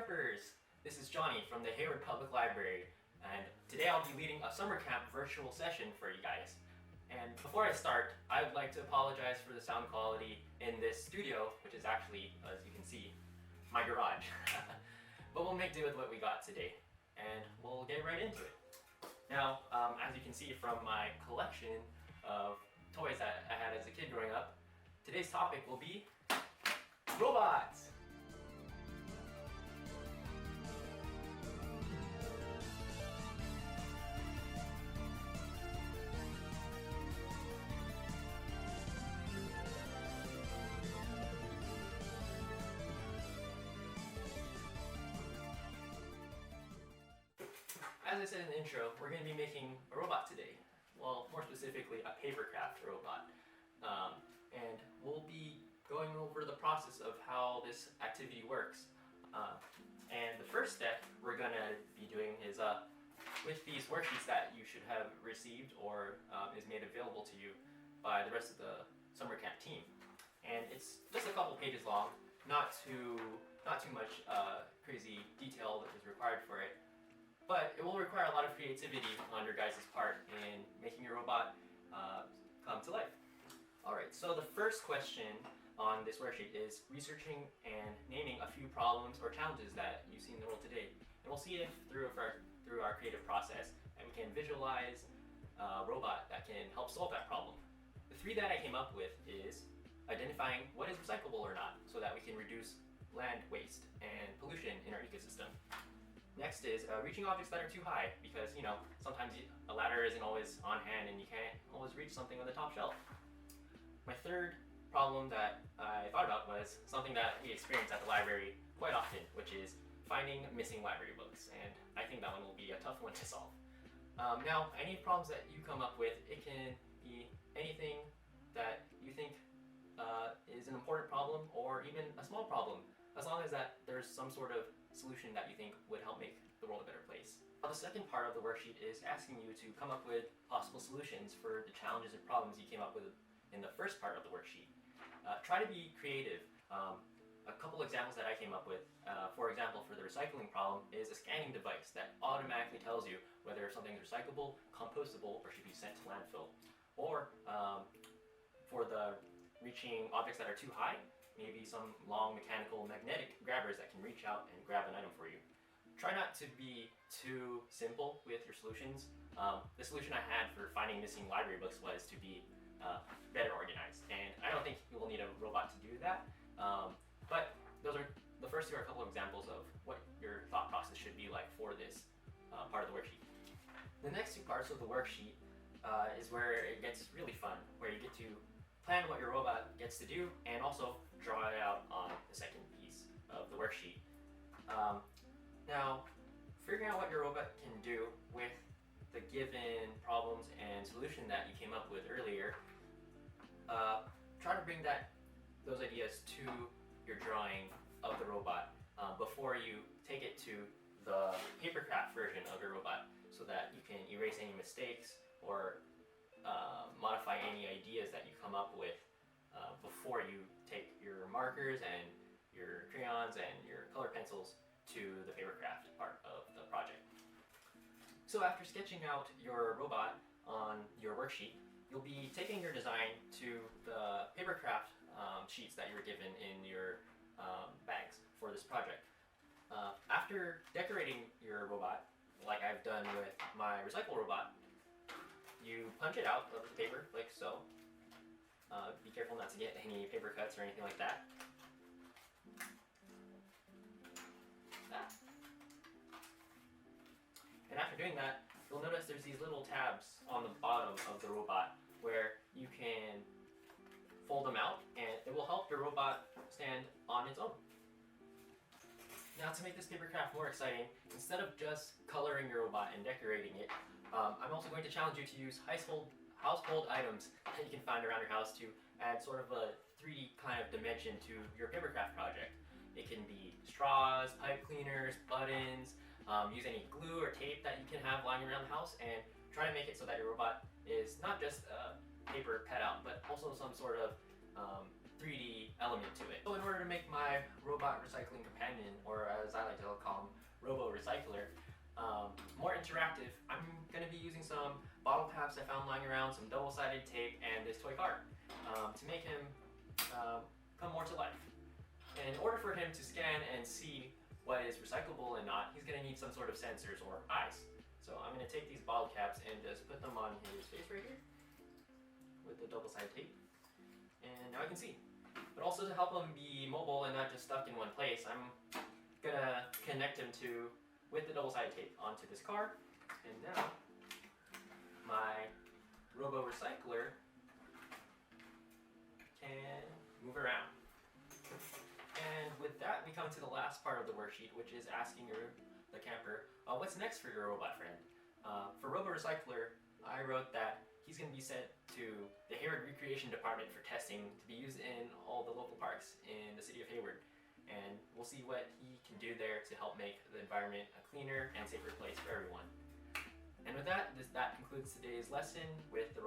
preppers! This is Johnny from the Hayward Public Library, and today I'll be leading a summer camp virtual session for you guys. And before I start, I would like to apologize for the sound quality in this studio, which is actually, as you can see, my garage. But we'll make do with what we got today, and we'll get right into it. Now, as you can see from my collection of toys that I had as a kid growing up, today's topic will be robots! As I said in the intro, we're going to be making a robot today. Well, more specifically, a papercraft robot. And we'll be going over the process of how this activity works. And the first step we're going to be doing is with these worksheets that you should have received or is made available to you by the rest of the summer camp team. And it's just a couple pages long, not too much crazy detail that is required for it. But it will require a lot of creativity on your guys' part in making your robot come to life. Alright, so the first question on this worksheet is researching and naming a few problems or challenges that you see in the world today. And we'll see if through our creative process that we can visualize a robot that can help solve that problem. The three that I came up with is identifying what is recyclable or not, so that we can reduce land waste and pollution in our ecosystem. Next is reaching objects that are too high, because sometimes a ladder isn't always on hand and you can't always reach something on the top shelf. My third problem that I thought about was something that we experience at the library quite often, which is finding missing library books, and I think that one will be a tough one to solve. Now, any problems that you come up with, it can be anything that you think is an important problem or even a small problem, as long as that there's some sort of solution that you think would help make the world a better place. Now, the second part of the worksheet is asking you to come up with possible solutions for the challenges and problems you came up with in the first part of the worksheet. Try to be creative. A couple examples that I came up with, for example, for the recycling problem, is a scanning device that automatically tells you whether something is recyclable, compostable, or should be sent to landfill. Or for the reaching objects that are too high, maybe some long mechanical magnetic grabbers that can reach out and grab an item for you. Try not to be too simple with your solutions. The solution I had for finding missing library books was to be better organized, and I don't think you will need a robot to do that. But those are the first two are a couple of examples of what your thought process should be like for this part of the worksheet. The next two parts of the worksheet is where it gets really fun, where you get to plan what your robot gets to do and also draw it out on the second piece of the worksheet. Now, figuring out what your robot can do with the given problems and solution that you came up with earlier, try to bring those ideas to your drawing of the robot before you take it to the papercraft version of your robot, so that you can erase any mistakes or modify any ideas that you come up with before you take your markers and your crayons and your color pencils to the papercraft part of the project. So after sketching out your robot on your worksheet, you'll be taking your design to the papercraft sheets that you were given in your bags for this project. After decorating your robot, like I've done with my recycle robot, you punch it out of the paper like so. Be careful not to get any paper cuts or anything like that. And after doing that, you'll notice there's these little tabs on the bottom of the robot where you can fold them out, and it will help your robot stand on its own. Now, to make this papercraft more exciting, instead of just coloring your robot and decorating it, I'm also going to challenge you to use household items that you can find around your house to add sort of a 3D kind of dimension to your papercraft project. It can be straws, pipe cleaners, buttons, use any glue or tape that you can have lying around the house, and try to make it so that your robot is not just a paper cutout, but also some sort of 3D element to it. So in order to make my my robot recycling companion, or as I like to call him, Robo Recycler, more interactive, I'm going to be using some bottle caps I found lying around, some double-sided tape, and this toy car to make him come more to life. And in order for him to scan and see what is recyclable and not, he's going to need some sort of sensors or eyes. So I'm going to take these bottle caps and just put them on his face right here with the double-sided tape. And now I can see. But also to help him be mobile and not just stuck in one place, I'm going to connect him with the double-sided tape onto this car. And now my Robo Recycler can move around. And with that, we come to the last part of the worksheet, which is asking the camper, what's next for your robot friend? For Robo Recycler, I wrote that he's going to be sent to the Hayward Recreation Department for testing to be used in all the local parks in the city of Hayward. And we'll see what he can do there to help make the environment a cleaner and safer place for everyone. And with that, that concludes today's lesson with the